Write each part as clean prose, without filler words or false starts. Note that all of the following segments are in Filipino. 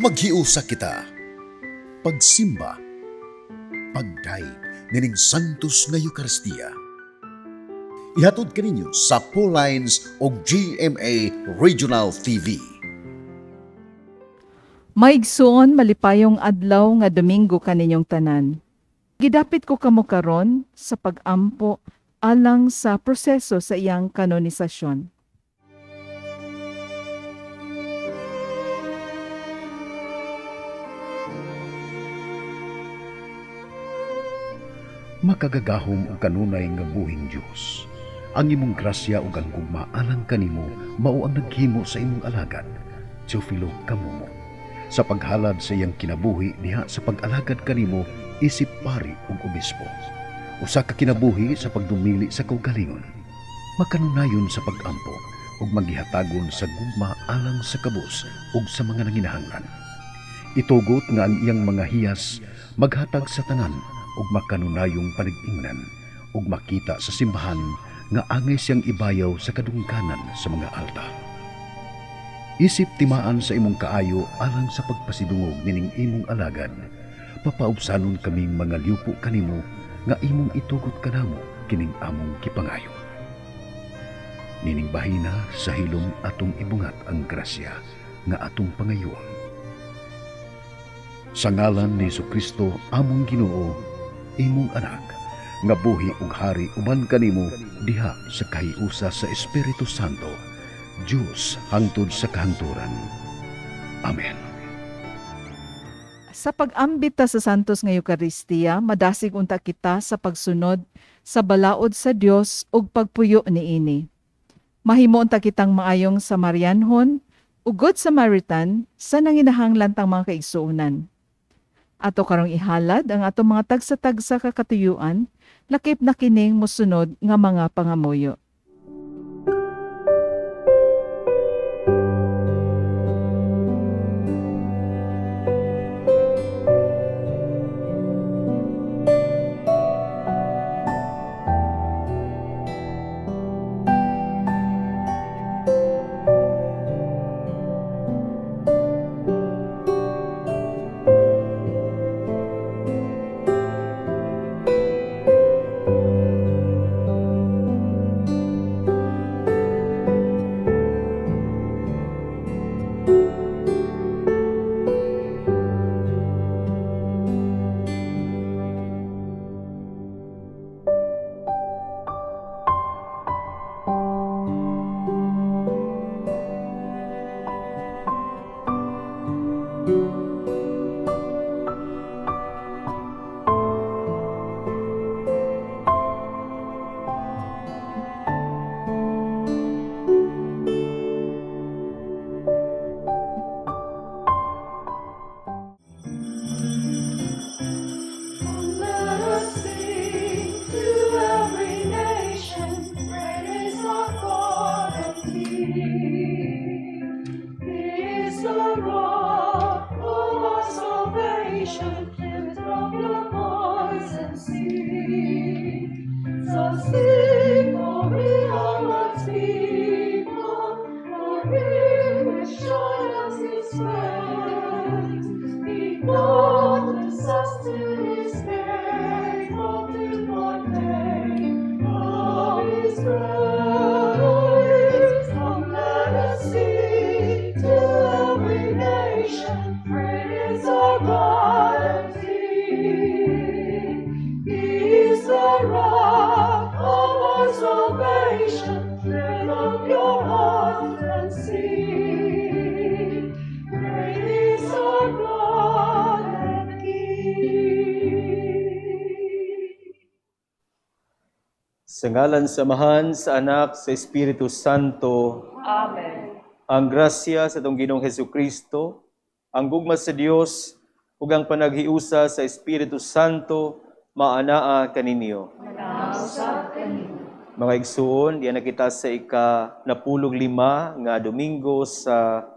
Maghiusa kita, pagsimba, pagdaig nining Santos nga Eucharistia. Ihatod kaninyo sa Pauline's o GMA Regional TV. Maigsuon malipayong adlaw nga Domingo kaninyong tanan. Gidapit ko kamo karon sa pag-ampo alang sa proseso sa iyang kanonisasyon. Makagagahom o kanunay nga buhing Diyos. Ang imong grasya o ang gugma alang kanimo mao ang naghimo sa imong alagad, Teofilo Kamumo. Sa paghalad sa iyang kinabuhi diha sa pag-alagad kanimo isip pari ug obispo. Usa ka kinabuhi sa pagdumili sa kaugalingon. Makanunayon sa pag-ampo ug maghihatagon sa gugma alang sa kabus ug sa mga nanginahanglan. Itugot nga ang iyang mga hiyas maghatag sa tanan ug makanunayong panig-ingnan ug makita sa simbahan nga angay siyang ibayaw sa kadungkanan sa mga altar. Isip timaan sa imong kaayo alang sa pagpasidungog nining imong alagad. Papaubsanon kaming mga liupo kanimo nga imong itugot kanamo kining among kipangayo. Nining bahina sa hilom atong ibungat ang grasya nga atong pangayoon. Sa ngalan ni Jesucristo among Ginoo, imong anak, nga buhi ug hari uban kanimo diha sa kahiusa sa Espiritu Santo, Diyos hangtod sa kahangturan. Amen. Sa pag-ambita sa Santos nga Eucharistia, madasig unta kita sa pagsunod sa balaod sa Dios ug pagpuyo niini. Mahimo unta kitang maayong Samarianhon ug Good Samaritan sa nanginahanglan tang mga kaigsuonan. Ato karong ihalad ang ato mga tagsa-tagsa kakatuyuan, lakip na kining mosunod nga mga pangamuyo. Sa ngalan samahan sa Anak sa Espiritu Santo. Amen. Ang grasya sa atong Ginoong Hesukristo, ang gugma sa Dios ug ang panaghiusa sa Espiritu Santo maanaa kaninyo. Mga igsoon, diyan na kita sa ika-15 nga Domingo sa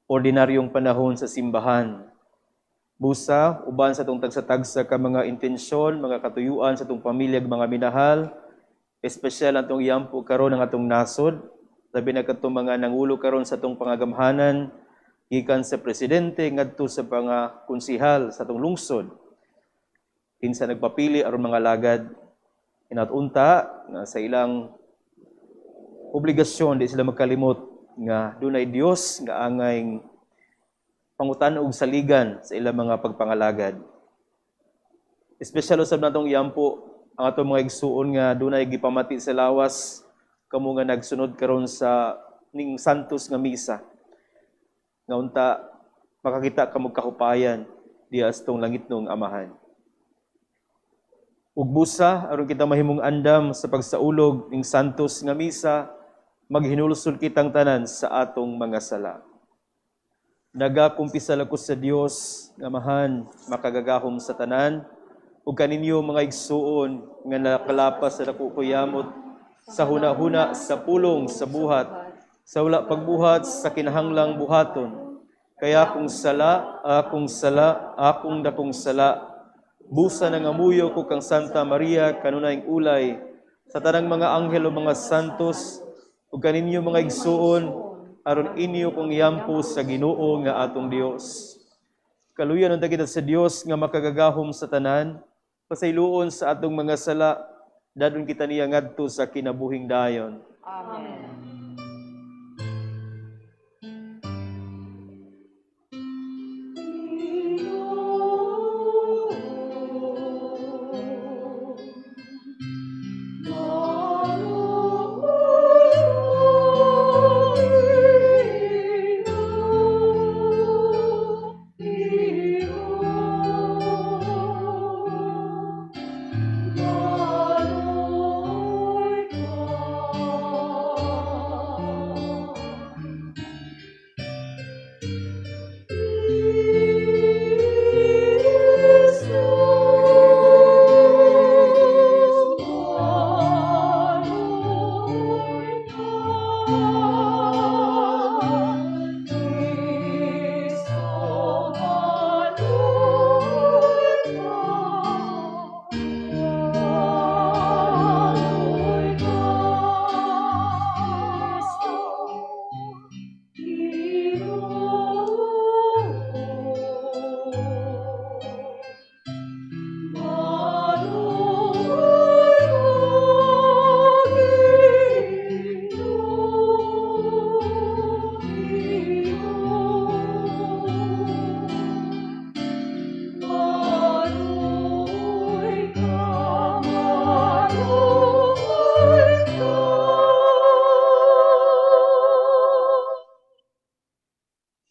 ordinaryong panahon sa simbahan. Busa, uban sa itong tagsa-tagsa ka mga intensyon, mga katuyuan sa itong pamilya, mga minahal, espesyal ang itong iyampo karon ng atong nasod, labi na katong mga nangulo karon sa itong pangagamhanan, gikan sa presidente ngadto sa mga konsihal sa atong lungsod. Kinsa nagpapili aron mga alagad, inatunta nga sa ilang obligasyon di sila magkalimot nga dunay Dios nga angay pangutan og saligan sa ilang mga pagpangalagad. Espesyal usab natong iyampo ang atong mga igsuon nga dunay gipamati sa lawas kamo nga nagsunod karon sa ning santos nga misa. Nga unta makakita kamo kahupayan diha sa tong langitnong Amahan. Ug busa aron kita mahimong andam sa pagsaulog ning santos nga misa, maghinulsol kitang tanan sa atong mga sala. Nagakumpisal ako sa Dios nga Amahan, makagagahom sa tanan, ug kaninyo mga igsuon nga nakalapas sa dako kuyamot sa hunahuna sa pulong sa buhat, sa wala pagbuhat sa kinahanglang buhaton. Kaya akong sala, akong dakong sala, busa na ngamuyo ko kang Santa Maria kanunayng ulay, sa tanang mga anghel o mga santos, ug kaninyo mga igsuon, aron inyo kong yampo sa Ginoo nga atong Dios. Kaluyan unta kita sa Dios nga makagagahom sa tanan, pasayloon sa atong mga sala, dadon kita niya ngadto sa kinabuhing dayon. Amen.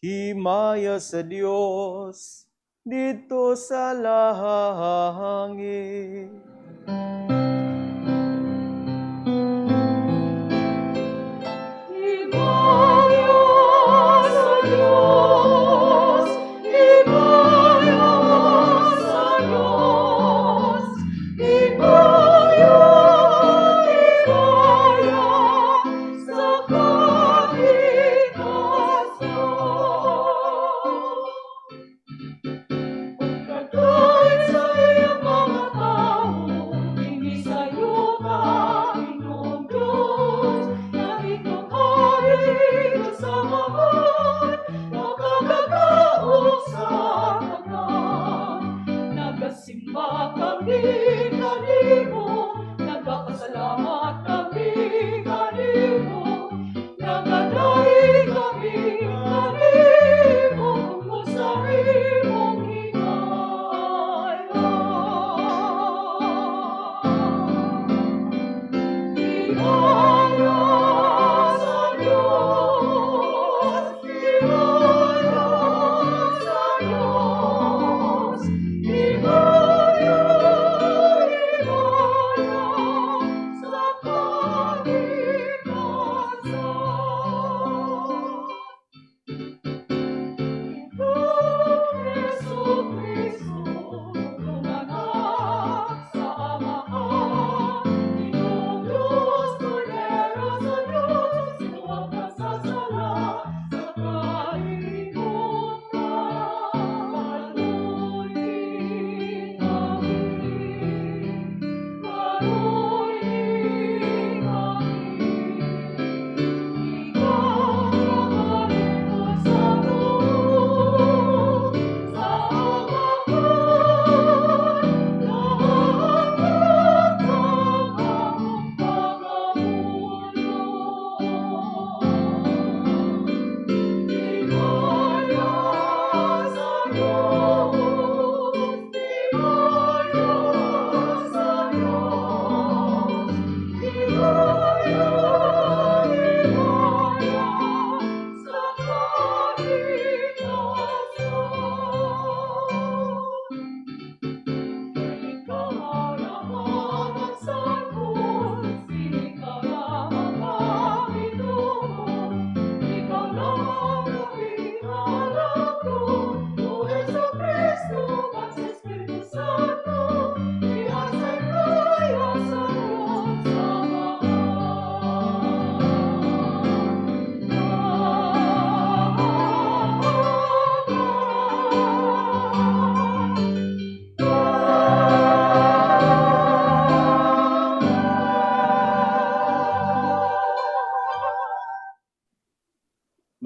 Himaya sa Dios dito sa langit.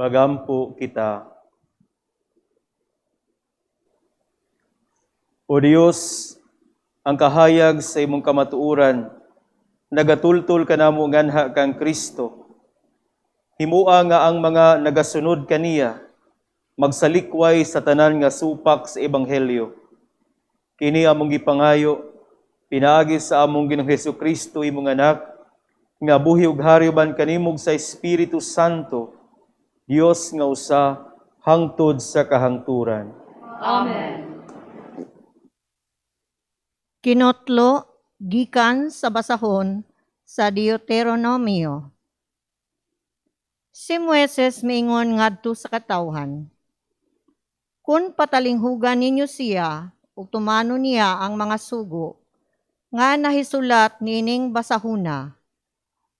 magampo kita. O Dios, ang kahayag sa imong kamatuoran, nagatultol ka namo nganha kang Kristo. Himua nga ang mga nagasunod kaniya, magsalikway sa tanan nga supak sa Ebanghelyo. Kini among gipangayo, pinaagi sa among Ginoong Hesukristo imong anak, nga buhi ug hari uban kanimog sa Espiritu Santo, Dios nga usa hangtod sa kahangturan. Amen. Kinotlo, gikan sa basahon sa Deuteronomio. Si Moises miingon ngadto sa katawhan, kung patalinghugan ninyo siya, ug tumano niya ang mga sugo, nga nahisulat nining basahuna,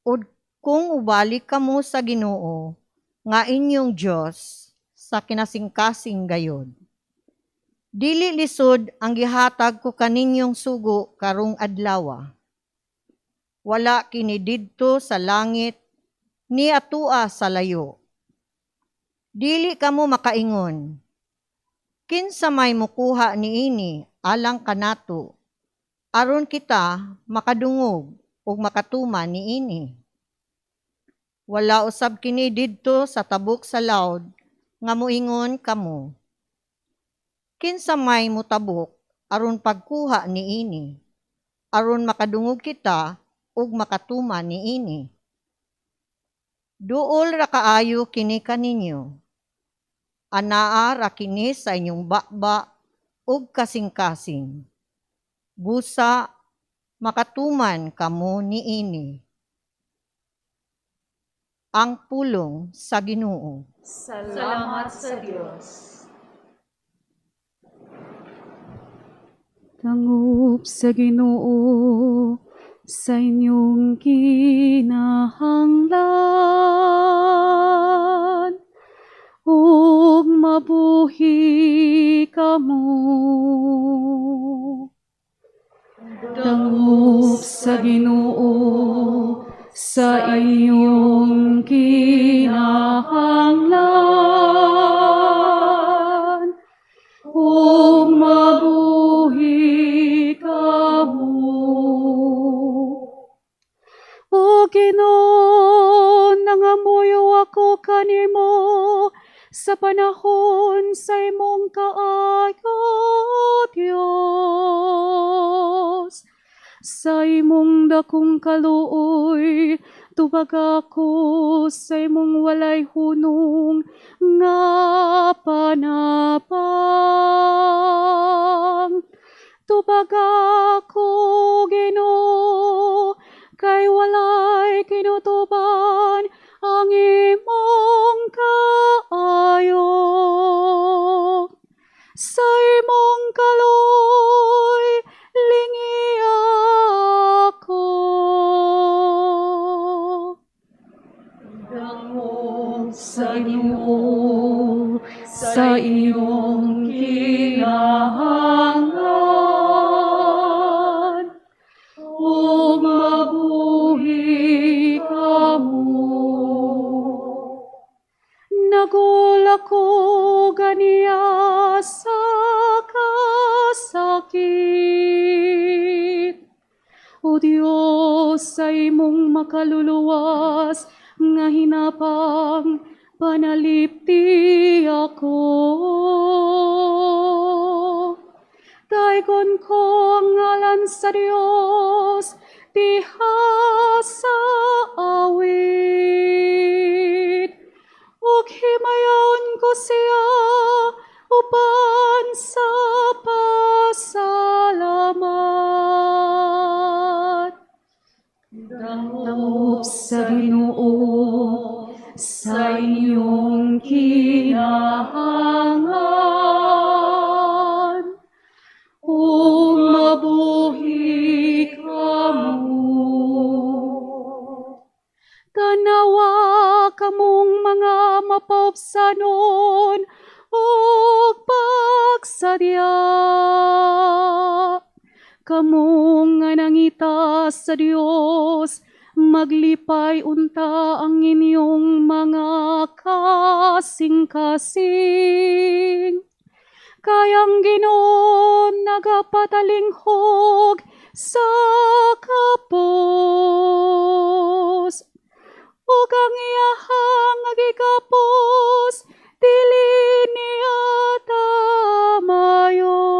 ug kung ubalik kamo sa Ginoo, nga inyong Diyos, sa kinasingkasing gayod. Dili lisod ang gihatag ko kaninyong sugo karong adlaw. Wala kini didto sa langit, ni atua sa layo. Dili kamo makaingon, kinsa may mukuha niini alang kanato, aron kita makadungog ug makatuman niini. Wala usab kini didto sa tabok sa laod nga moingon kamo, kinsa may mutabok aron pagkuha niini, aron makadungog kita ug makatuman niini. Duol ra kaayo kini kaninyo. Anaa ra kini sa inyong bakba ug kasing-kasing. Busa makatuman kamo niini. Ang pulong sa Ginoo. Salamat sa Diyos. Tangup sa Ginoo sa inyong kinahanglan, ug mabuhi kamo. Tangup sa Ginoo sa inyong kinahanglan, ug mabuhi kamo. O Ginoo, nangamuyo ako kanimo sa panahon sa imong kaayo, Dios. Sa imong dakong kaluoy, tubag ako sa imong walay hunong nga panapang. Tubag ako, Ginoo, kay walay kinutuban ang imong kaayo. Sa imong kaloy, lingi ako. Dangog sa Ginoo sa iyong kinahanglan, ug mabuhi kamo. Nagul ako ganiya sa kasakit. O Dios, sa imong makaluluwas nga hinapang, panalipti ako. Daigon ko ang ngalan sa Dios, diha sa awit. Ug himayon ko siya uban sa pasalamat. Dangop sa Ginoo sa inyong kinahanglan, ug mabuhi kamo. Tanawa kamong mga mapaubsanon ug pagsadya, kamong nga nangita sa Dios maglipay unta ang inyong mga kasing-kasing. Kayang Ginoon nagapatalinghog sa kapos. Ug ang iyahang agigapos, dili niya tamayon.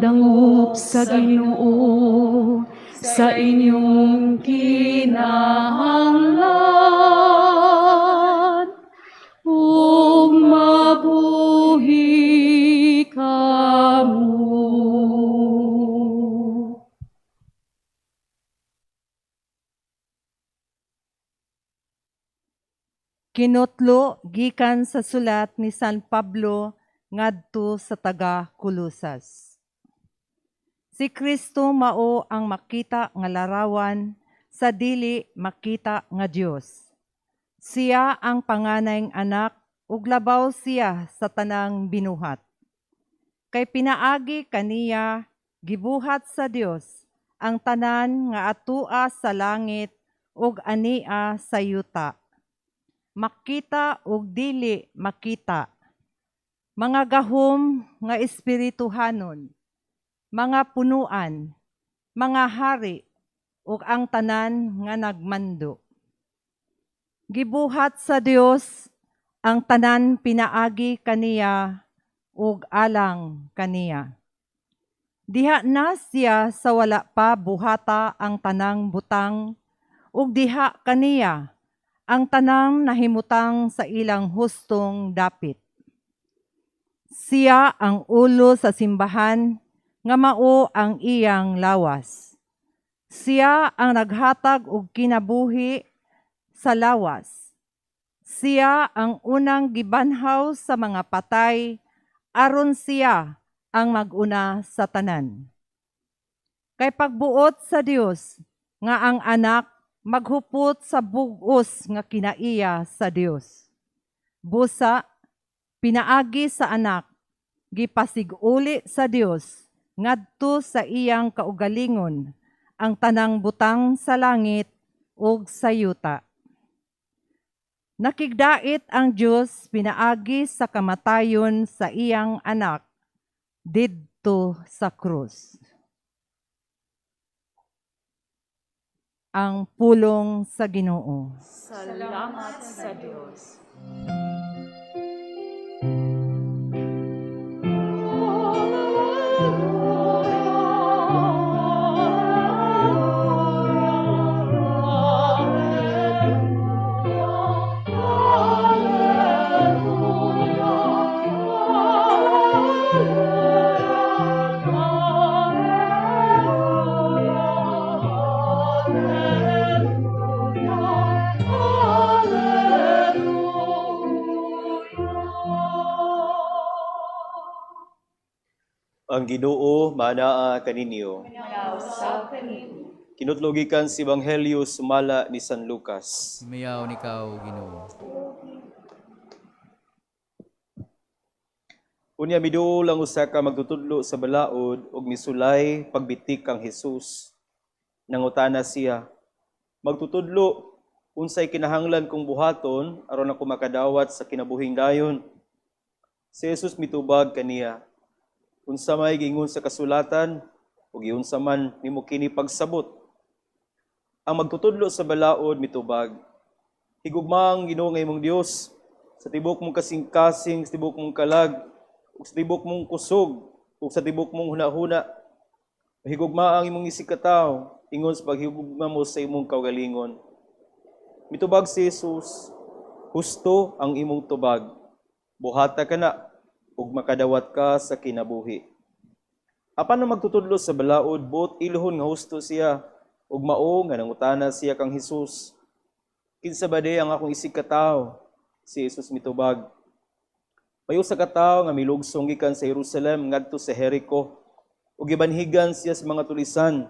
Dangop sa Ginoo sa inyong kinahanglan, ug mabuhi kamo. Kinutlo gikan sa sulat ni San Pablo ngadto sa taga Kulosas. Si Kristo mao ang makita nga larawan sa dili makita nga Dios. Siya ang panganayng anak ug labaw siya sa tanang binuhat. Kay pinaagi kaniya gibuhat sa Dios ang tanan nga atua sa langit ug ania sa yuta. Makita ug dili makita, mga gahom nga espirituhanon, mga punuan, mga hari, ug ang tanan nga nagmando. Gibuhat sa Dios ang tanan pinaagi kaniya ug alang kaniya. Diha na siya sa wala pa buhata ang tanang butang, ug diha kaniya ang tanang nahimutang sa ilang hustong dapit. Siya ang ulo sa simbahan, nga mao ang iyang lawas. Siya ang naghatag og kinabuhi sa lawas. Siya ang unang gibanhaw sa mga patay, aron siya ang maguna sa tanan. Kay pagbuot sa Dios nga ang anak maghupot sa bug-os nga kinaiya sa Dios. Busa, pinaagi sa anak, gipasiguli sa Dios, ngadto sa iyang kaugalingon, ang tanang butang sa langit ug sa yuta. Nakigdait ang Dios pinaagi sa kamatayon sa iyang anak, didto sa krus. Ang pulong sa Ginoo. Salamat sa Diyos. Ang Ginoo manaa kaninyo. Nausap kanimo. Kinutlogikan si Ebanghelyo sumala ni San Lucas. Sumayaw ni Kao, Ginoo. Unya miduol ang usa ka magtutudlo sa balaod ug misulay pagbitik kang Hesus. Nangutana siya, magtutudlo, unsay kinahanglan kong buhaton aron ako makadawat sa kinabuhing dayon? Si Jesus mitubag kaniya, unsa may gingon sa kasulatan ug unsa man nimo kini pagsabot. Ang magtutudlo sa balaod mitubag, higugma ang Ginoo nga imong Dios sa tibok mong kasing-kasing, sa tibok mong kalag, ug sa tibok mong kusog, ug sa tibok mong hunahuna. Higugma ang imong isikataw, ingon sa paghigugma mo sa imong kaugalingon. Mitubag si Jesus, husto ang imong tubag. Buhata ka na, ug makadawat ka sa kinabuhi. Apan na magtutudlo sa balaod, buot iluhon nga husto siya, ug mao nga nangutana siya kang Hesus. Kinsa ba di ang akong isikataw? Si Jesus mitubag. Mayo sa katawo nga milugsong gikan sa Jerusalem ngadto sa Jericho, ug gibanhigan siya sa mga tulisan.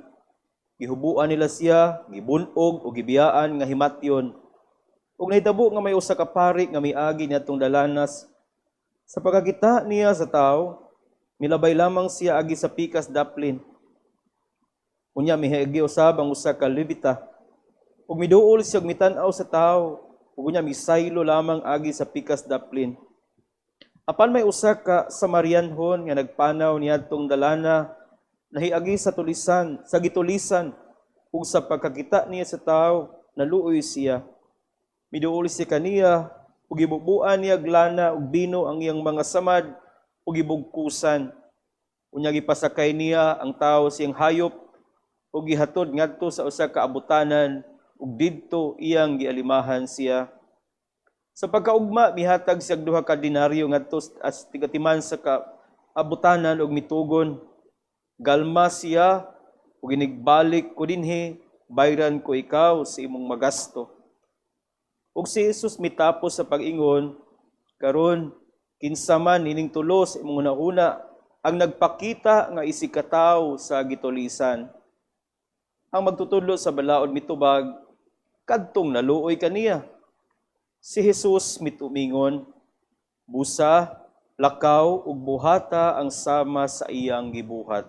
Gihubuan nila siya, gibunog ug gibiyaan nga himatyon. Ug nahitabo nga may usa ka pari nga miagi niadtong dalanas. Sa pagkakita niya sa tao, milabay lamang siya agi sa pikas daplin. Unya mihigi usab ang usa ka Levita. Ug miduol siya og mitan-aw sa tawo. Ug unya misaylo lamang agi sa pikas daplin. Apan may usa ka Samarianhon nga nagpanaw niadtong dalana, nahiagi sa tulisan, sa gitulisan, ug sa pagkakita niya sa tawo, naluoy siya. Miduol siya kaniya, ug gibubuan niya glana ug bino ang iyang mga samad, ug gibugkusan. Unya gipasakay niya ang tawo siyang hayop, ug gihatod ngadto sa usa ka abutanan, ug didto iyang gialimahan siya. Sa pagkaugma, mihatag siyang 2 ka denaryo ngadto as tigatiman sa kaabutanan ug mitugon. Galma siya ug ginigbalik ko dinhi, bayran ko ikaw sa imong magasto. Ug si Jesus mitapos sa pag-ingon, karon kinsa man ining tulo sa imong una ang nagpakita nga isikataw sa gitulisan. Ang magtutudlo sa balaod mitubag, kadtong naluoy kaniya. Si Jesus mitumingon, busa, lakaw ug buhata ang sama sa iyang gibuhat.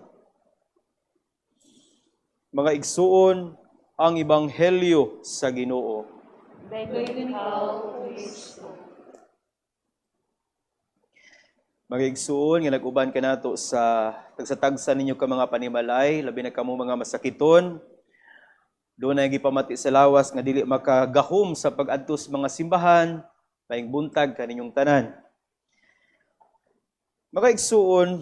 Mga igsuon, ang ebanghelyo sa Ginoo. Mga igsuon nga nag-uban kanato sa tagsatagsa ninyo ka mga panimalay, labi na kamo mga masakiton. Doon na gipamati sa lawas nga dili makagahom sa pag-adto sa mga simbahan, laing buntag kaninyong tanan. Mga igsuon,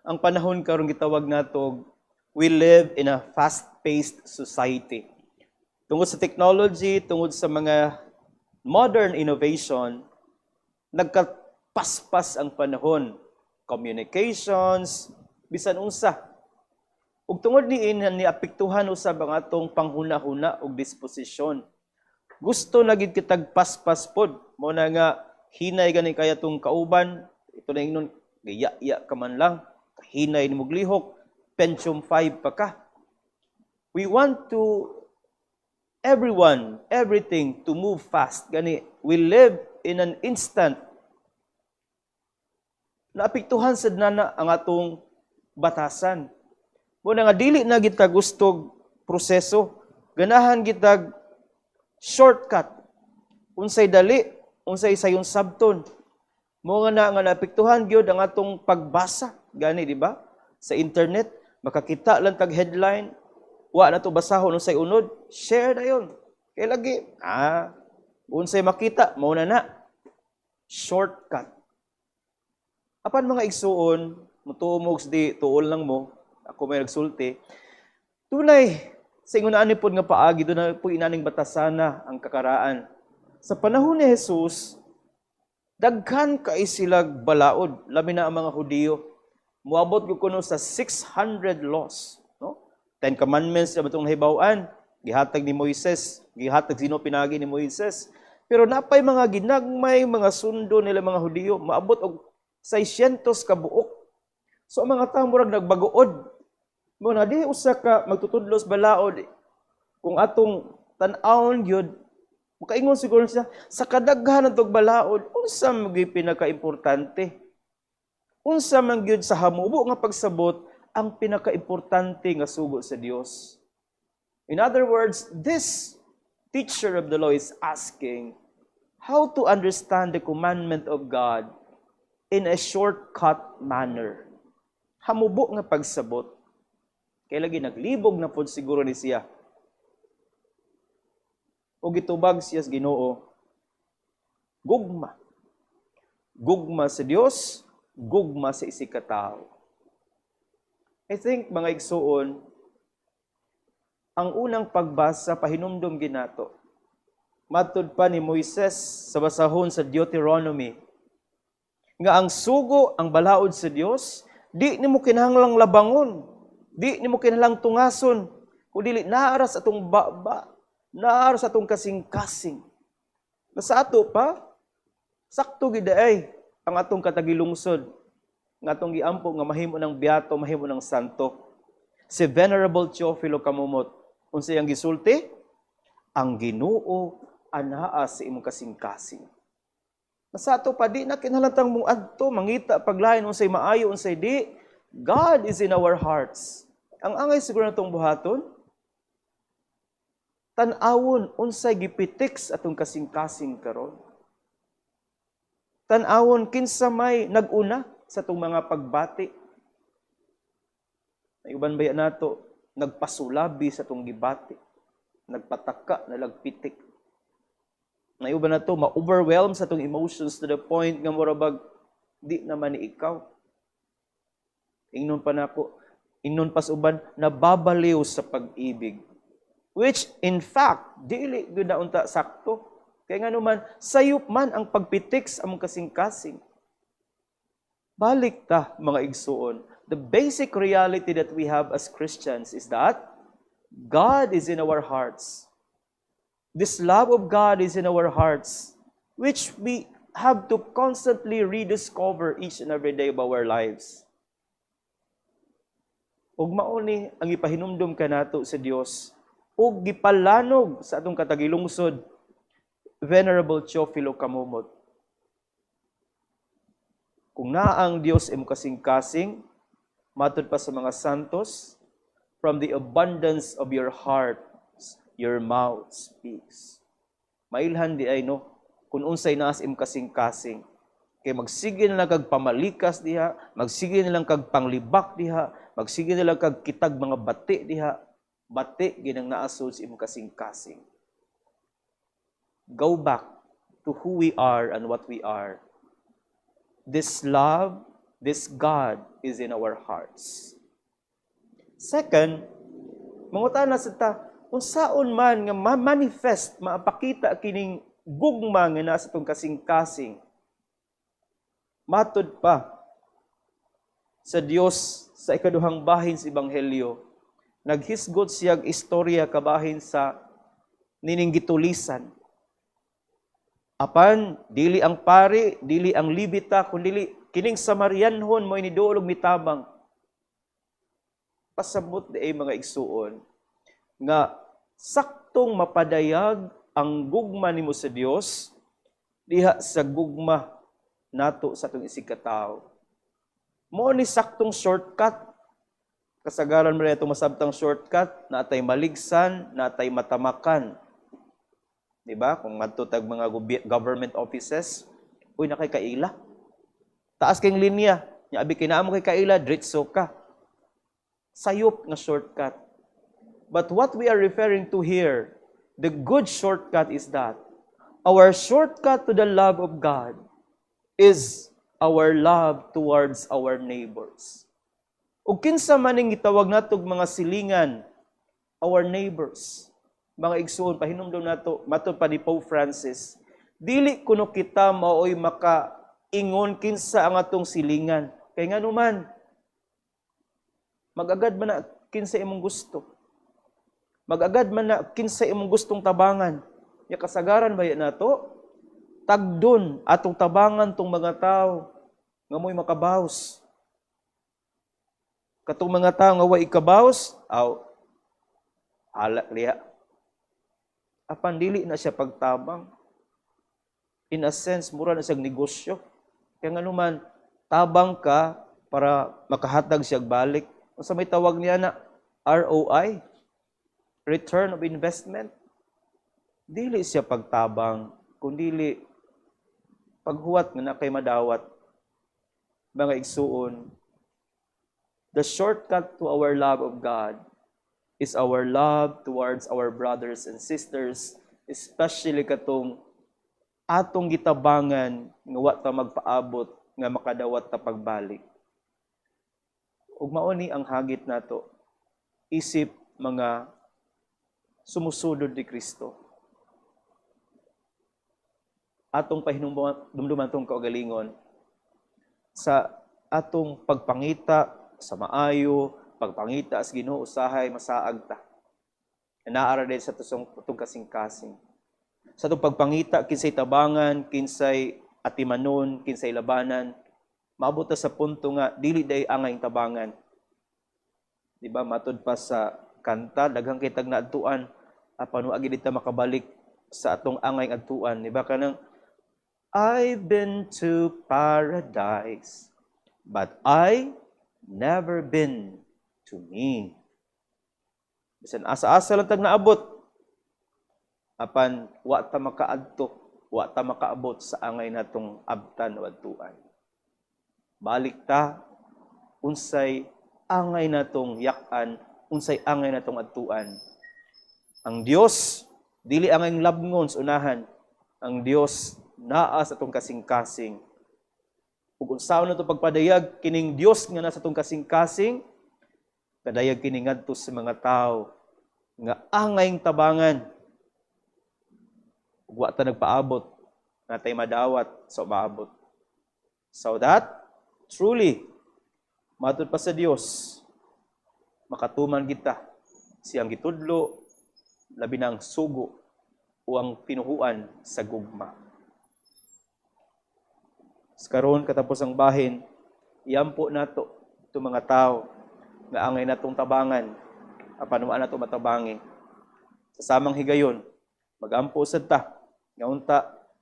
ang panahon karon gitawag nato, we live in a fast-paced society. Tungod sa technology, tungod sa mga modern innovation, nagkapaspas ang panahon. Communications, bisan unsa. Ug tungod ni apektuhan usab ang atong panghuna-huna ug disposisyon. Gusto na gid kitag paspas pod, mo na nga hinay gani kaya tong kauban, ito na ingnon gaya ka man lang, hinay ni muglihok, pension 5 pa ka. We want to everything to move fast. Gani, we live in an instant. Naapektuhan sad na ang atong batasan. Muna nga dili na kita gustog proseso, ganahan kita shortcut. Unsay dali, unsay sayon sabton. Mo nga naapektuhan gyud ang atong pagbasa, gani di ba? Sa internet, makakita lang tag headline, wa na to basahon unsay unod, share na yon. Kay lagi, unsay makita, mao na. Shortcut. Apan mga igsuon, mutuo di tuol lang mo, ako may nagsulti, tunay, sa ingunaan ni pod nga paagi, doon na po inaning batasana ang kakaraan. Sa panahon ni Jesus, daghan kay silag balaod, labi na ang mga Hudiyo. Muabot ko kuno sa 600 laws. No? 10 commandments na itong nahibawan, gihatag ni Moises, gihatag sino pinagi ni Moises. Pero napay mga ginagmay, mga sundo nila mga Hudiyo, maabot og 600 ka buok. So ang mga tao murag nagbaguod. Mo na di usa ka magtutudlos balaod kung atong tan-awon gyud makaingon siguro siya sa kadaghanan tog balaod unsa man gyud pinaka-importante, unsa man gyud sa hamubo nga pagsabot ang pinaka-importante nga sugo sa Dios. In other words, this teacher of the law is asking how to understand the commandment of God in a shortcut manner. Hamubo nga pagsabot. Kaya lagi naglibog na po siguro ni siya. O gitubag siya sa Ginoo. Gugma. Gugma sa Dios, gugma sa isikatawo. I think mga igsuon, ang unang pagbasa pahinumdum ginato. Matud pa ni Moises sa basahon sa Deuteronomy nga ang sugo, ang balaod sa Dios, di nimo kinahanglang labangon. Di nimo kinahanglang tungason, kung dili naaras atong baba, naaras atong kasing-kasing. Sa ato pa, sakto gid ay ang atong katagilungsod, nga atong giampo nga mahimo ng biyato, mahimo ng santo. Si Venerable Teofilo Kamumot, unsay ang gisulti? Ang Ginoo anaa sa imong kasing-kasing. Sa ato pa di na kinahanglan mong adto mangita paglain unsay maayo unsay di. God is in our hearts. Ang angay siguro natong buhaton, tan-awon unsay gipitik sa atong kasing-kasing karon. Tan-awon kinsa may nag-una sa atong mga pagbati. Ay uban baya nato nagpasulabi sa atong gibati, nagpataka, nalagpitik. Ay uban nato ma-overwhelm sa atong emotions to the point nga murabag di naman ni ikaw. Ingnon pa nako, ingnon pas uban nababaliw sa pag-ibig. Which in fact dili gyud na unta sakto. Kaya nga naman sayop man ang pagpitik sa among kasing-kasing. Balik ta mga igsuon. The basic reality that we have as Christians is that God is in our hearts. This love of God is in our hearts, which we have to constantly rediscover each and every day of our lives. Ug mao ni ang ipahinumdum kanato sa Dios ug gipalanog sa atong katagilungsod, Venerable Teofilo Kamumot. Kung naa ang Dios imo kasing-kasing, matud pa sa mga santos, from the abundance of your heart, your mouth speaks. Mailhan di ay no, kung unsay naas imo kasing-kasing. Kay magsige na lang kag pamalikas diha, magsige na lang kag panglibak diha, magsige na lang kag kitag mga bati diha, bati ginang naasod sa imo kasing-kasing. Go back to who we are and what we are. This love, this God is in our hearts. Second, mangutana sa ta, kung saon man nga ma-manifest, maapakita kining gugma nga nasa itong kasing-kasing, matud pa sa Dios sa ikaduhang bahin sa Ebanghelyo, naghisgot siyag istorya kabahin sa nining gitulisan. Apan, dili ang pari, dili ang libita, kundi kining Samarianhon mo iniduolog mitabang. Pasabot di ay mga igsuon, nga saktong mapadayag ang gugma nimo sa Dios diha sa gugma nato sa atong isigkatawo. Mo ni saktong shortcut. Kasagaran mo na itong masabtang shortcut, natay maligsan, natay matamakan. Diba? Kung matutag mga government offices, uy, na kay kaila. Taas kayong linya. Abi kinaamo kay kaila, diretso ka. Sayop nga shortcut. But what we are referring to here, the good shortcut is that our shortcut to the love of God is our love towards our neighbors. Ug kinsa maning gitawag natog mga silingan, our neighbors. Mga igsuon, pahinumdum nato, matud pa ni Pope Francis, dili kuno kita maoy makaingon kinsa ang atong silingan. Kay nga naman, magagad man na kinsa imong gusto. Magagad man na kinsa imong gustong tabangan. Ya kasagaran ba yan nato? Tagdon atong tabangan tong mga tao nga mo'y makabaws. Katong mga tao nga way ikabaws, hala liha. Apan dili na siya pagtabang. In a sense, mura na siyang negosyo. Kaya nga naman, tabang ka para makahatag siya balik. Kung sa may tawag niya na ROI, Return of Investment, dili siya pagtabang, kundi paghuwat nga na kay madawat. Mga igsuon, the shortcut to our love of God is our love towards our brothers and sisters, especially katong atong gitabangan nga wa ta magpaabot nga makadawat ta pagbalik. Ug mao ni ang hagit nato, isip mga sumusulod ni Kristo. Atong pahinumduman tong kaugalingon sa atong pagpangita sa maayo, pagpangita sa Ginoo usahay masaag ta. Naara din sa tutong kasing-kasing. Sa itong pagpangita, kinsay tabangan, kinsay atimanon, kinsay labanan, maabot sa punto nga, dili day angay tabangan. Diba, matod pa sa kanta, daghang kitag na adtuan, apano agi dita makabalik sa atong angay adtuan. Diba, kanang, I've been to paradise, but I never been to me. Bisan asa-asa lang tag naabot. Apan wa ta makaadto, wa ta makaabot sa angay natong abtan o adtuan. Balik ta unsay angay natong yak-an, unsay angay natong adtuan. Ang Dios dili angay labngon sa unahan. Ang Dios naa sa atong kasing-kasing. Ug unsaon nato pagpadayag kining Dios nga nasa atong kasing-kasing, kadayag kini ngadto sa mga tawo nga angayng tabangan. Ug wa ta nagpaabot, natay madawat sa maabot. So that truly matud pa sa Dios, makatuman kita siyang gitudlo, labi na ang sugo o ang pinuhuan sa gugma. Karon katapos ang bahin, iyampo nato itong mga tao nga angay natong tabangan, apan wa nato matabangi. Sa samang higayon, magampo sad ta nga unta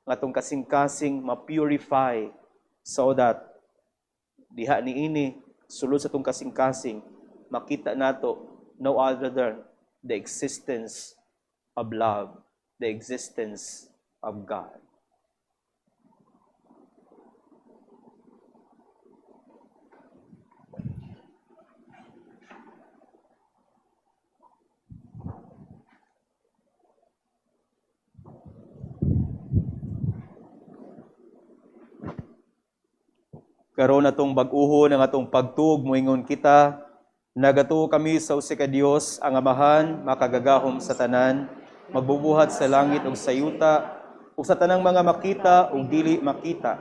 nga atong kasing-kasing ma-purify so that diha niini sulod sa atong kasing-kasing makita nato no other than the existence of love, the existence of God. Karon atong bag-uho ng atong pagtuog moingon kita, nagatuo kami sa usa ka Dios, ang Amahan, makagagahom sa tanan, magbubuhat sa langit ug sa yuta, ug sa tanang mga makita ug dili makita.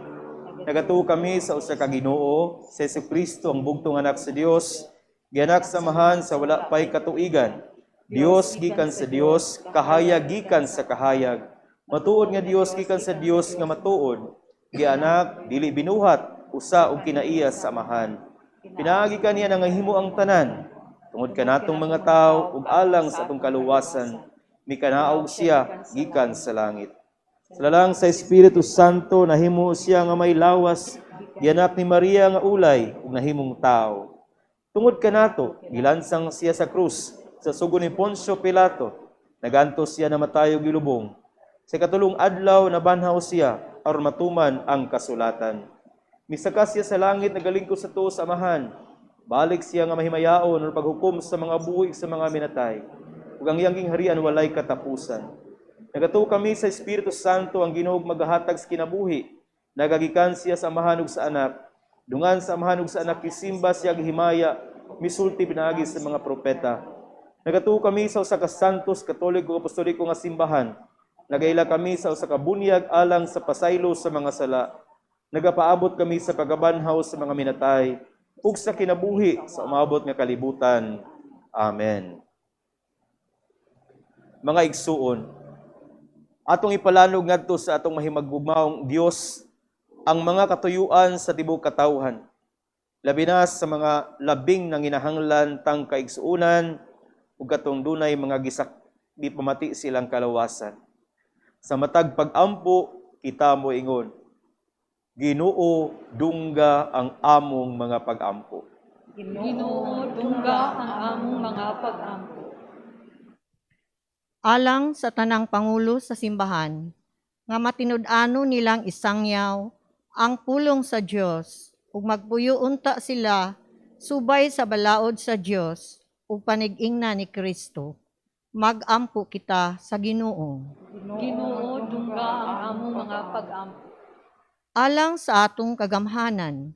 Nagatuo kami sa usa ka Ginoo, si Jesucristo ang bugtong anak sa Dios, gianak sa Amahan sa wala pay katuigan. Dios gikan sa Dios, kahayag gikan sa kahayag. Matuod nga Dios gikan sa Dios nga matuod. Gianak dili binuhat, usa og kinaiya sa Amahan. Pinaagi kaniya nga himo ang tanan. Tungod kanatong mga tawo ug alang sa atong kaluwasan, mikanaog siya gikan sa langit. Sa lalang sa Espiritu Santo nahimo siya nga may lawas, gianak ni Maria nga ulay ug nahimong tawo. Tungod kanato, gilansang siya sa krus sa sugo ni Poncio Pilato. Nagantos siya na matayo gilubong. Sa katulong adlaw nabanhaw siya aron matuman ang kasulatan. Misaka siya sa langit, nagalingkod sa tuo sa Amahan. Balik siya nga mahimayaon o paghukom sa mga buhig sa mga minatay. Ug ang iyang gingharian walay katapusan. Nagatuo kami sa Espiritu Santo, ang Ginoo maghahatag sa kinabuhi. Nagagikan siya sa Amahan ug sa Anak. Dungan sa Amahan ug sa Anak gisimba siya gihimaya, misulti pinaagi sa mga propeta. Nagatuo kami sa usa ka santos, katoliko ug apostoliko nga simbahan. Nagaila kami sa usa ka bunyag alang sa pasaylo sa mga sala. Nagapaabot kami sa pagabanhaw sa mga minatay, ug sa kinabuhi sa umabot nga kalibutan. Amen. Mga igsuon, atong ipalanog ngadto sa atong mahimaggugmaong Dios ang mga katuyuan sa tibuok katawhan. Labi na sa mga labing nanginahanglan tang kaigsuunan ug katong dunay mga gisak di pamati silang kalawasan. Sa matag pag-ampo kita mo ingon, Ginoo dungga ang among mga pag-ampo. Ginoo, dungga ang among mga pag-ampo. Alang sa tanang pangulo sa simbahan, nga matinud-ano nilang isangyaw ang pulong sa Dios ug magpuyo unta sila subay sa balaod sa Dios ug panig-ingna ni Kristo. Mag-ampo kita sa Ginoo. Ginoo, dungga ang among mga pag-ampo. Alang sa atong kagamhanan,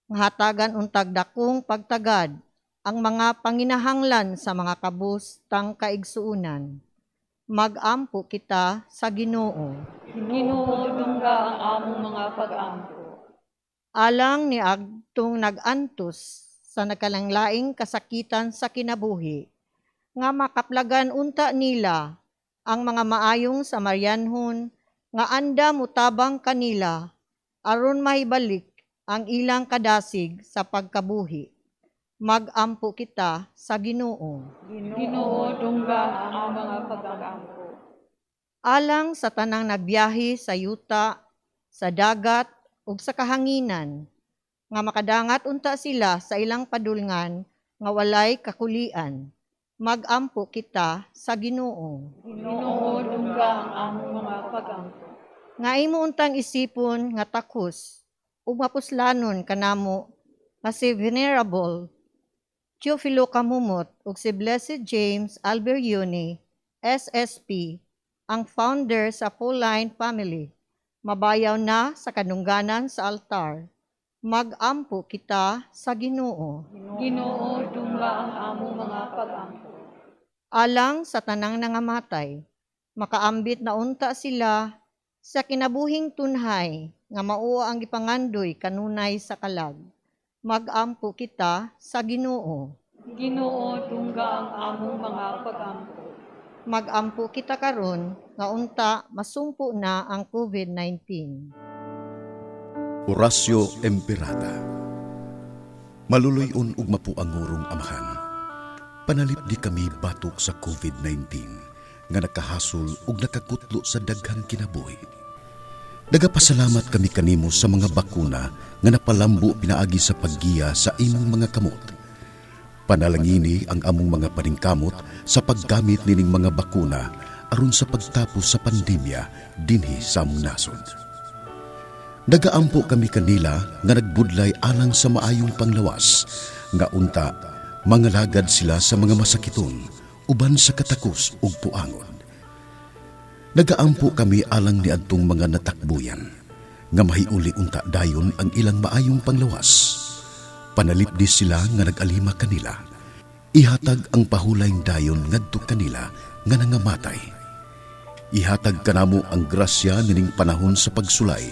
nga hatagan untag dakong pagtagad ang mga panginahanglan sa mga kabus tang kaigsuunan. Mag-ampo kita sa Ginoo. Ginoo, dungga ang among mga pag-ampo. Alang ni agtong nagantos sa nagkalanglaing kasakitan sa kinabuhi, nga makaplagan unta nila ang mga maayong Samarianhon nga anda mutabang kanila aron mahibalik ang ilang kadasig sa pagkabuhi. Mag-ampo kita sa Ginoo. Ginoo, dungga ang among mga pag-ampo. Alang sa tanang nagbiyahe sa yuta, sa dagat, ug sa kahanginan, nga makadangat unta sila sa ilang padulngan nga walay kakulian. Mag-ampo kita sa Ginoo. Ginoo, dungga ang among mga pag-ampo. Nga imo untang isipon nga takos ug mapuslanon kanamo nga si Venerable Teofilo Kamumot ug si Blessed James Alberione, SSP, ang founder sa Pauline Family. Mabayaw na sa kanungganan sa altar. Mag-ampo kita sa Ginoo. Ginoo, dungga ang among mga pag-ampo. Alang sa tanang nangamatay, makaambit na unta sila sa kinabuhing tunhay nga mao ang gipangandoy kanunay sa kalag. Mag-ampo kita sa Ginoo. Ginoo, dungga ang among mga pag-ampo. Mag-ampo kita karon nga unta masumpo na ang COVID-19. Orasyo Emperata. Maluluyon ug mapuangurong amahan. Panalip di kami batok sa COVID-19 nga nakahasol ug nakakutlo sa daghang kinabuhi. Nagapasalamat kami kanimo sa mga bakuna nga napalambo pinaagi sa paggiya sa imong mga kamot. Panalangini ang among mga paningkamot sa paggamit nining mga bakuna aron sa pagtapos sa pandemya dinhi sa among nasod. Nagaampo kami kanila nga nagbudlay alang sa maayong panglawas nga unta mangalagad sila sa mga masakiton uban sa katakos ug puangon. Nagaampo kami alang ni adtong mga natakbuyan nga mahiuli unta dayon ang ilang maayong panglawas. Panalipdi sila nga nag-alima kanila. Ihatag ang pahulayng dayon ngadto kanila nga nangamatay. Ihatag kanamo ang grasya nining panahon sa pagsulay,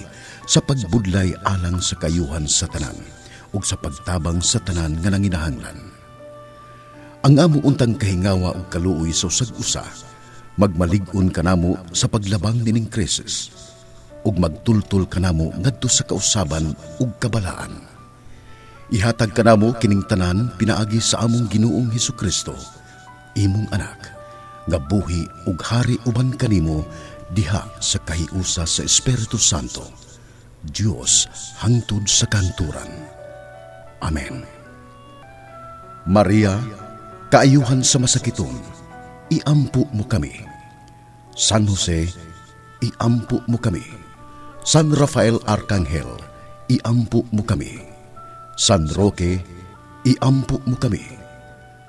sa pagbudlay alang sa kayuhan sa tanan, ug sa pagtabang sa tanan nga nanginahanglan. Ang amo untang kahingawa ug kaluoy sa usag-usa, magmalig-on kanamo sa paglabang nining krisis, ug magtultol kanamo ngadto sa kausaban ug kabalaan. Ihatag kanamo kining tanan pinaagi sa among Ginoong Hesukristo, imong anak, nga buhi ug hari uban kanimo diha sa kahiusa sa Espiritu Santo, Dios hangtod sa kanturan. Amen. Maria, kaayuhan sa masakiton, iampo mo kami. San Jose, iampo mo kami. San Rafael Arcangel, iampo mo kami. San Roque, iampo mo kami.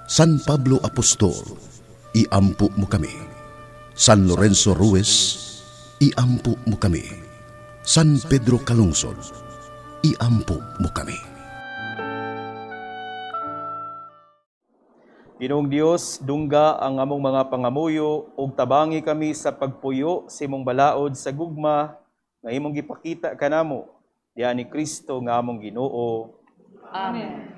San Pablo Apostol, iampo mo kami. San Lorenzo Ruiz, iampo mo kami. San Pedro Calungsod, iampo mo kami. Ginoong Dios, dungga ang among mga pangamuyo ug tabangi kami sa pagpuyo sa imong balaod sa gugma nga imong gipakita kanamo diha ni Kristo nga among Ginoo. Amen.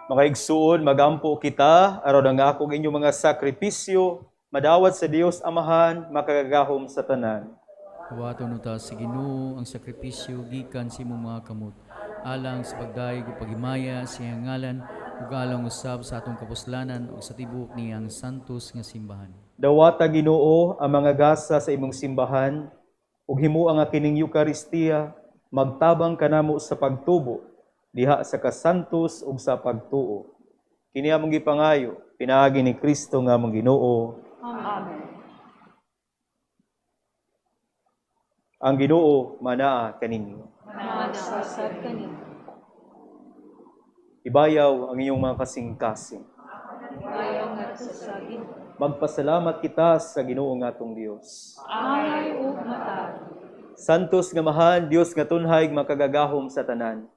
Mga igsuon, magampo kita aron ang akong inyong mga sakripisyo madawat sa Dios Amahan, makagagahom sa tanan. Hawaton ta sa Ginoo ang sakripisyo gikan sa imong mga kamot. Alang sa pagdaig ug paghimaya sa iyang ngalan ug alang usab sa atong kapuslanan ug sa tibuok niyang santos nga simbahan. Dawata Ginoo ang mga gasa sa imong simbahan, ug himo ang kining Eucharistia, magtabang kanamo sa pagtubo, diha sa kasantos ug sa pagtuo. Kini among gipangayo, pinaagi ni Kristo nga among Ginoo. Amen. Ang Ginoo manaa kaninyo. Manasasad kanino. Ibayaw ang iyong mga kasing-kasing. Ayaw nga sa Ginoo. Magpasalamat kita sa Ginoo nga atong Dios. Angay ug matag. Santos nga mahan, Dios nga tunhay makagagahom sa tanan.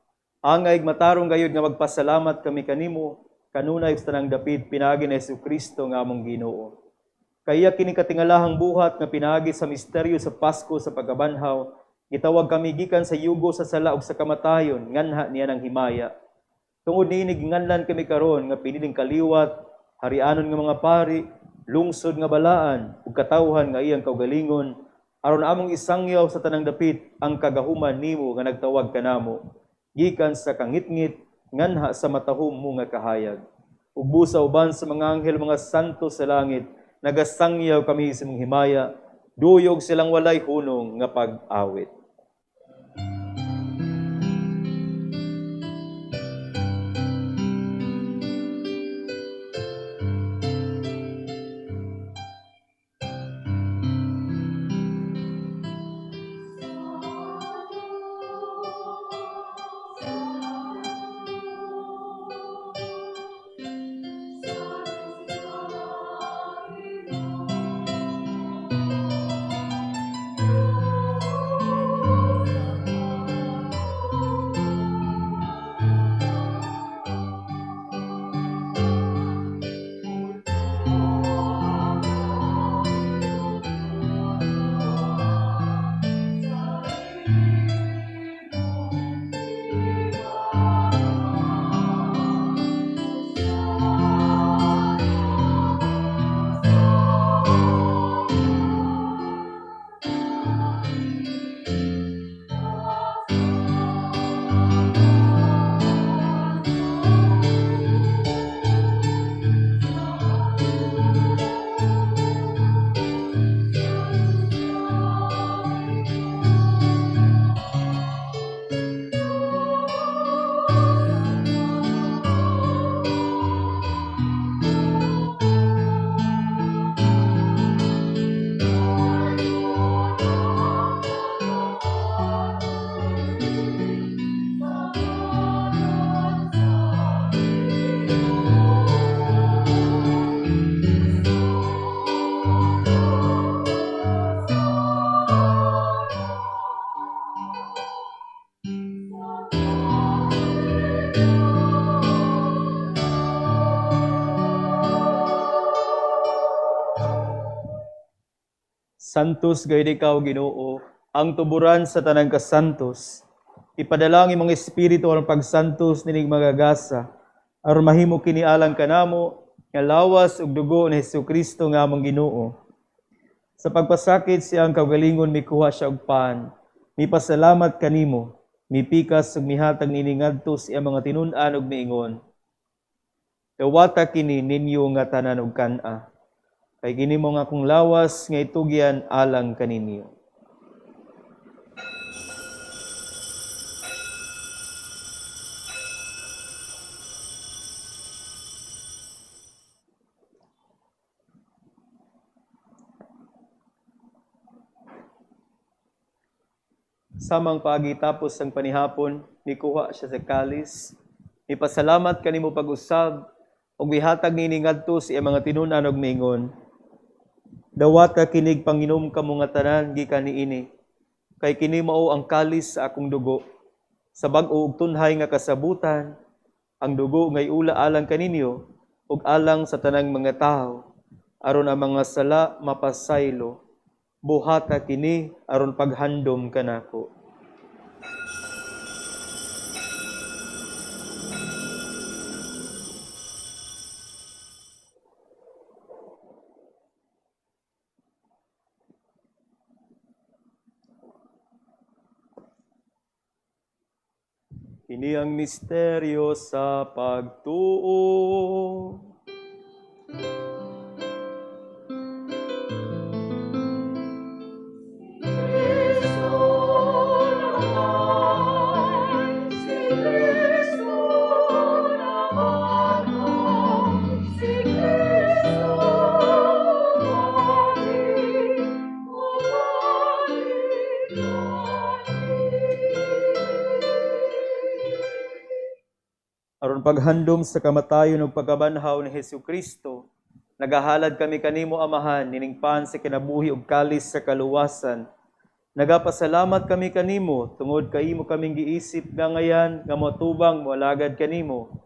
Angay matarong gayud nga magpasalamat kami kanimo, kanunay sa tanang dapit pinaagi ni Jesucristo nga among Ginoo. Kaya kini katingalahang buhat nga pinaagi sa misteryo sa Pasko sa pagkabanhaw, gitawag kami gikan sa yugo sa sala ug sa kamatayon, nganha niya ng himaya. Tungod niini ginganlan kami karon nga piniling kaliwat, harianon nga mga pari, lungsod nga balaan ug katawhan nga iyang kaugalingon, aron among isangyaw sa tanang dapit ang kagahuman nimo nga nagtawag kanamo, gikan sa kangitngit nganha sa matahom mo nga kahayag. Ug busa uban sa mga anghel mga santo sa langit, nagasangyaw kami sa mong himaya, duyog silang walay hunong nga pag-awit. Santos gayud ikaw, Ginoo, ang tuburan sa tanang kasantos. Ipadalangin mga espiritu ang pagsantos nining magagasa, aron mahimo kini alang kanamo nga lawas ug dugo ni Jesucristo nga among Ginoo. Sa pagpasakit siyang kaugalingon mikuha siya og pan, mipasalamat kanimo, mipikas ug mihatag nini ngadto sa iyang mga tinun-an ug miingon. Dawata kini ninyo nga tanan ug kan-a. Kay gini mo nga akong lawas nga itugyan alang kaninyo. Samang pagitapos ang panihapon, mikuha siya sa kalis. Ipasalamat kanimo pag-usab ug gihatag nini ngadto sa iyang mga tinun-an ug miingon. Dawata kinig Panginom kamo nga tanan gikan niini, kay kini mao ang kalis sa akong dugo. Sa bag-o ug tunhay nga kasabutan, ang dugo ngay ula alang kaninyo ug alang sa tanang mga tawo, aron ang mga sala mapasaylo. Buhata kini aron paghandom kanako. Ini ang misteryo sa pagtuo. Aron paghandom sa kamatayon ug pagkabanhaw ni Hesukristo, nagahalad kami kanimo Amahan, niningpan sa kinabuhi ug kalis sa kaluwasan. Nagapasalamat kami kanimo tungod kay imo kaming giisip nga ngayan nga moatubang moalagad kanimo.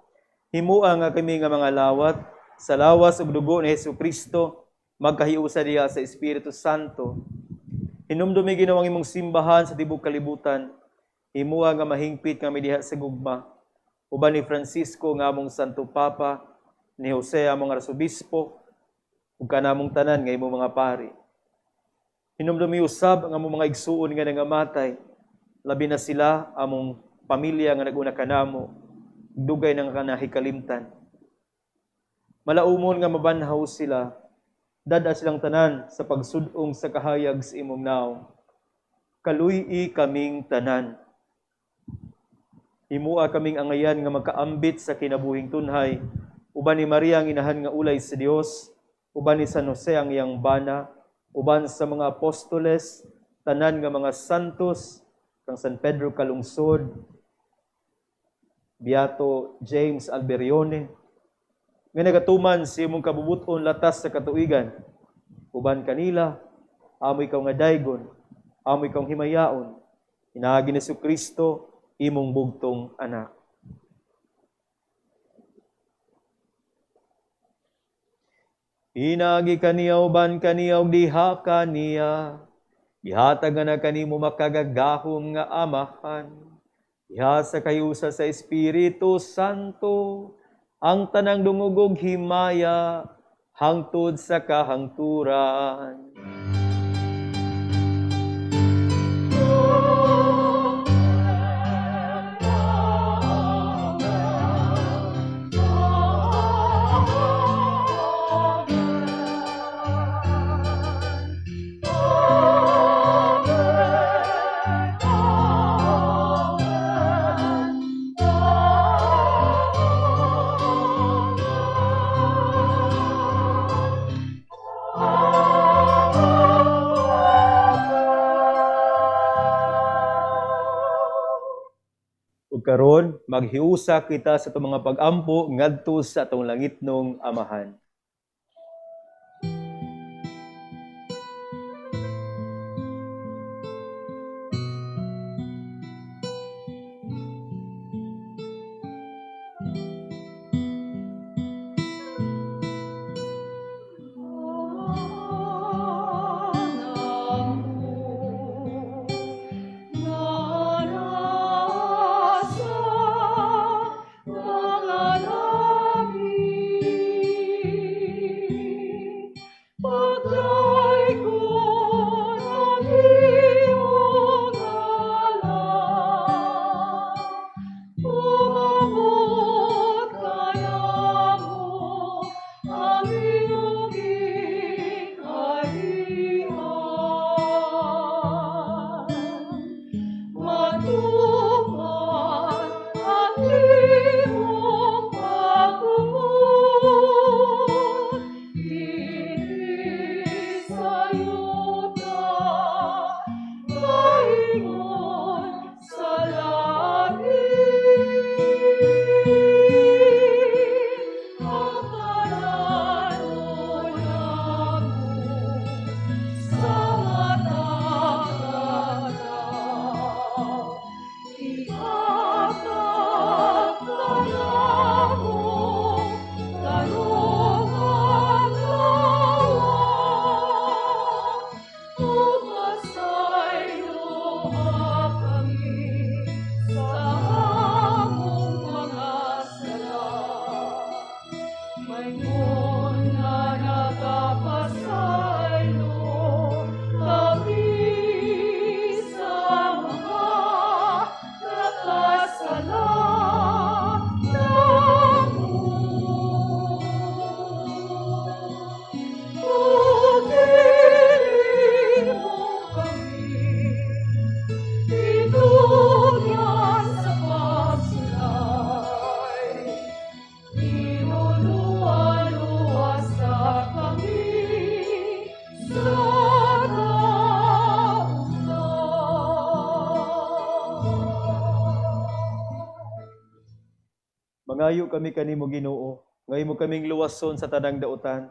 Himua nga kami nga mga lawat sa lawas ug dugo ni Hesukristo, magkahiusa diha sa Espiritu Santo. Hinumdumi ginawang imong simbahan sa tibuok kalibutan. Himua nga mahingpit kami diha sa gugma. Uban ni Francisco nga among Santo Papa, ni Jose among Arsobispo, ug kanamong tanan nga imong mga pari. Hinumdumi usab ang among mga igsuon nga nangamatay, labi na sila among pamilya nga naguna kanamo, dugay ng kanahikalimtan. Malaumon nga mabanhaw sila, dada silang tanan sa pagsudong sa kahayag sa imong naong. Kaluy-i kaming tanan. Himua kaming angayan nga magkaambit sa kinabuhing tunhay, uban ni Maria ang inahan nga ulay sa Dios, uban ni San Jose ang iyang bana, uban sa mga apostoles, tanan nga mga santos, kang San Pedro Kalungsod, Beato James Alberione, nga nagatuman sa imong kabubuton latas sa katuigan, uban kanila, amoy ikaw nga daygon, amoy ikaw himayaon, inaagi ni Jesucristo, imong bugtong anak. Inagi kaniya uban kaniya ug diha kaniya, ihatag na kanimo makagagahom nga Amahan. Diha sa kayusa sa Espiritu Santo, ang tanang dungog ug himaya hangtod sa kahangturan. Karon maghiusa kita sa itong mga pag-ampo ngadto sa atong langitnong Amahan. Salam. Nagpadayo kami kanimo Ginoo, ngayon mo kaming luwason sa tanang dautan.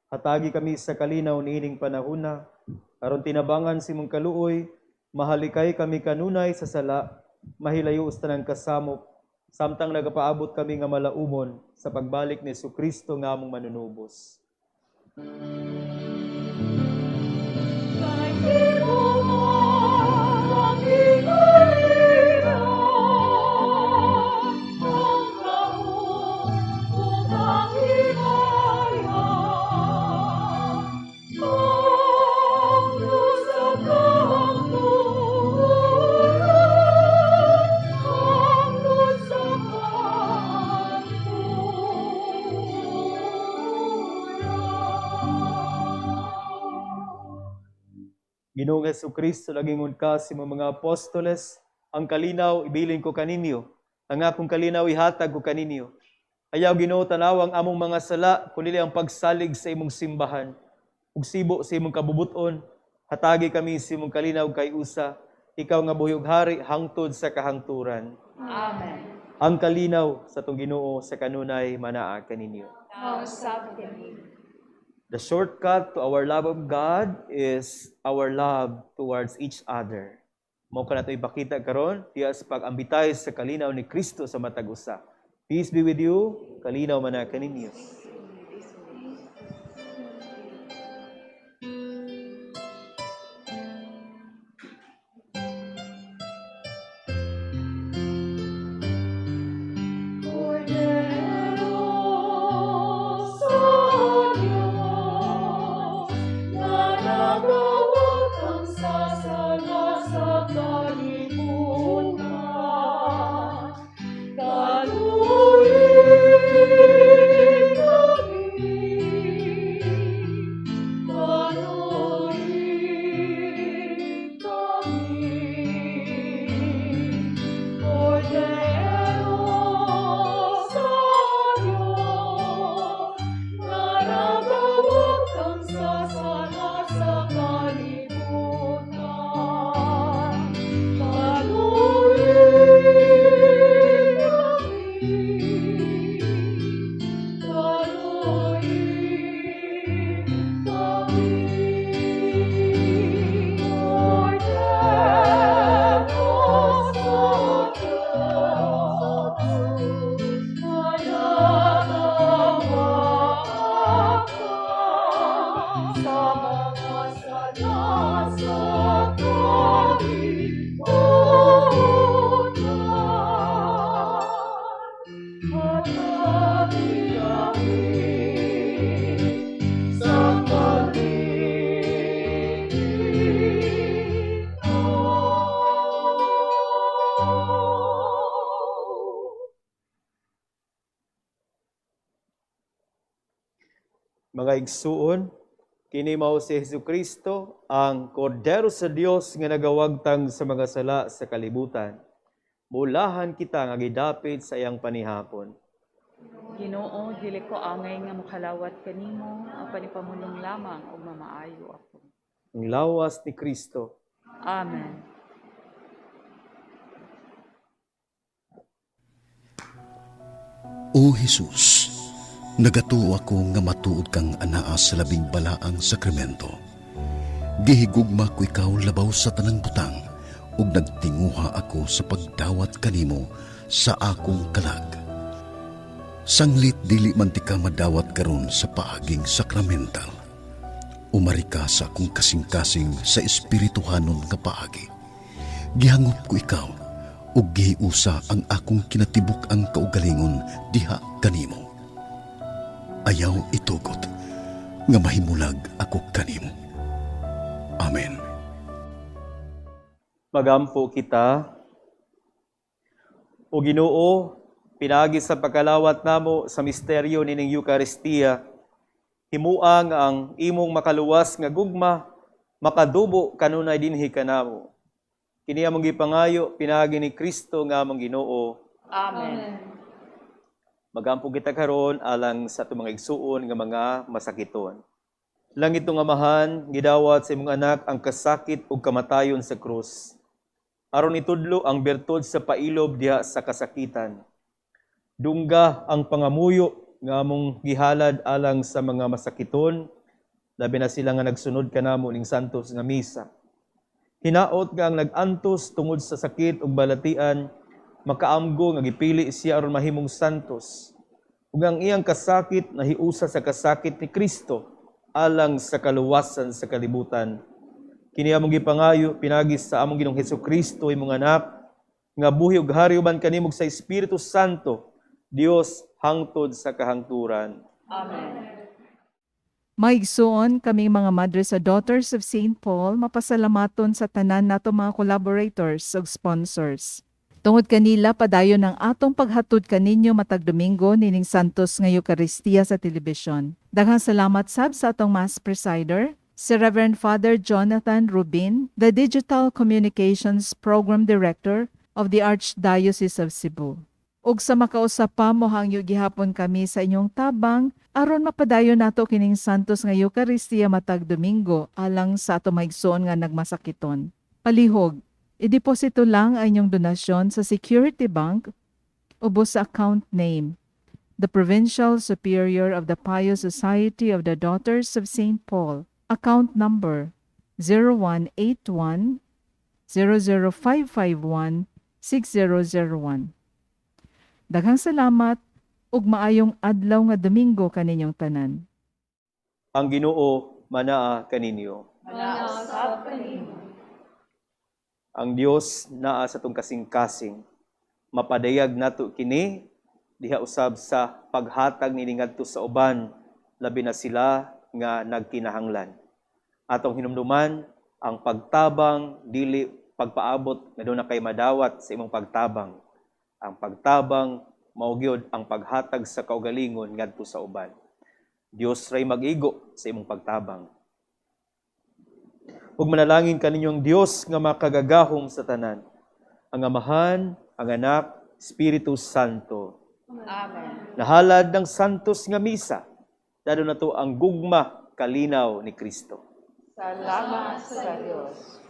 Hatagi kami sa kalinaw niining panahuna, aron tinabangan si mong kaluoy, mahalikay kami kanunay sa sala, mahilayo sa tanang kasamok, samtang nagapaabot kami nga malaumon sa pagbalik ni Jesucristo nga among manunubos. Ginoong Jesucristo, laging ka si mga apostoles, ang kalinaw ibilin ko kaninyo, ang akong kalinaw ihatag ko kaninyo. Ayaw Ginoo tanawang among mga sala, kundi ang pagsalig sa imong simbahan, ug sibo sa imong kabubuton, hatagi kami sa imong kalinaw kay usa, ikaw nga buyog hari hangtod sa kahangturan. Amen. Ang kalinaw sa tong Ginoo sa kanunay manaa kaninyo. Kausap kami. The shortcut to our love of God is our love towards each other. Mao ka nato ipakita karon diya sa pag-ambitay sa kalinaw ni Kristo sa matag usa. Peace be with you, kalinaw man kaninyo. Mga igsuon, kini mao si Jesucristo, ang Kordero sa Dios nga nagawagtang sa mga sala sa kalibutan. Mulahan kita nga gidapit sa iyang panihapon. Ginoo, dili ko angay nga makalawat kanimo, ang panipamulong lamang ug mamaayo ako. Ang lawas ni Kristo. Amen. O Jesus, nagatuo ako nga matuod kang anaa sa labing balaang sakramento. Gihigugma ko ikaw labaw sa tanang butang, ug nagtinguha ako sa pagdawat kanimo sa akong kalag. Sanglit dili man ti ka madawat karon sa paaging sakramental. Umari ka sa akong kasing-kasing sa espirituhanon nga paagi. Gihangop ko ikaw, ug gihiusa ang akong kinatibuk ang kaugalingon diha kanimo. Ayaw itugot nga mahimulag ako kanimo. Amen. Magampo kita. O Ginoo, pinagi sa pagkalawat namo sa misteryo nining Eucharistia, himuang ang imong makaluwas nga gugma, makadubo kanunay dinhi kanamo. Kini among gipangayo, pinagi ni Kristo nga among Ginoo. Amen. Magampo kita karon alang sa itong mga igsuon nga mga masakiton. Langit ng Amahan, gidawat sa imong anak ang kasakit ug kamatayon sa krus. Aron itudlo ang bertod sa pailob diha sa kasakitan. Dungga ang pangamuyo nga among gihalad alang sa mga masakiton, labi na sila nga nagsunod kanamo ning santos nga misa. Hinaot nga ang nag-antos tungod sa sakit ug balatian, makaamgo nga gipili siya aron mahimong santos. Ug ang iyang kasakit nahiusa sa kasakit ni Kristo alang sa kaluwasan sa kalibutan. Kini among gipangayo pinagis sa among Ginoong Hesukristo imong anak, nga buhi ug hari uban kanimo sa Espiritu Santo, Dios hangtod sa kahangturan. Maigsoon kaming mga madre sa Daughters of St. Paul, mapasalamaton sa tanan nato mga collaborators ug sponsors. Tungod kanila, padayon ang atong paghatod kaninyo matag Domingo nining Santos nga Eucharistia sa telebisyon. Daghang salamat sab sa atong Mass Presider, si Reverend Father Jonathan Rubin, the Digital Communications Program Director of the Archdiocese of Cebu. Ug sa makausap pa mo hangyo gihapon kami sa inyong tabang aron mapadayon nato kining Santos nga Eucharistia matag Domingo alang sa ato maigsoon nga nagmasakiton. Palihog, ideposito lang ang inyong donasyon sa Security Bank ubos sa account name, the Provincial Superior of the Pious Society of the Daughters of St. Paul, account number 0181 00551 6001. Daghang salamat ug maayong adlaw nga Domingo kaninyong tanan. Ang Ginoo manaa kaninyo. Ang Dios naa sa tong kasing-kasing. Mapadayag nato kini diha usab sa paghatag nini ngadto sa uban, labi na sila nga nagkinahanglan. Atong hinumduman ang pagtabang dili pagpaabot nga doon na kay madawat sa imong pagtabang. Ang pagtabang mao gyud ang paghatag sa kaugalingon ngadto sa uban. Dios ray mag-igo sa imong pagtabang. Ug manalangin kaninyong Dios nga makagagahom sa tanan, ang Amahan, ang Anak, Espiritu Santo. Amen. Nahalad ng santos nga misa, dado na to ang gugma kalinaw ni Kristo. Salamat sa Diyos.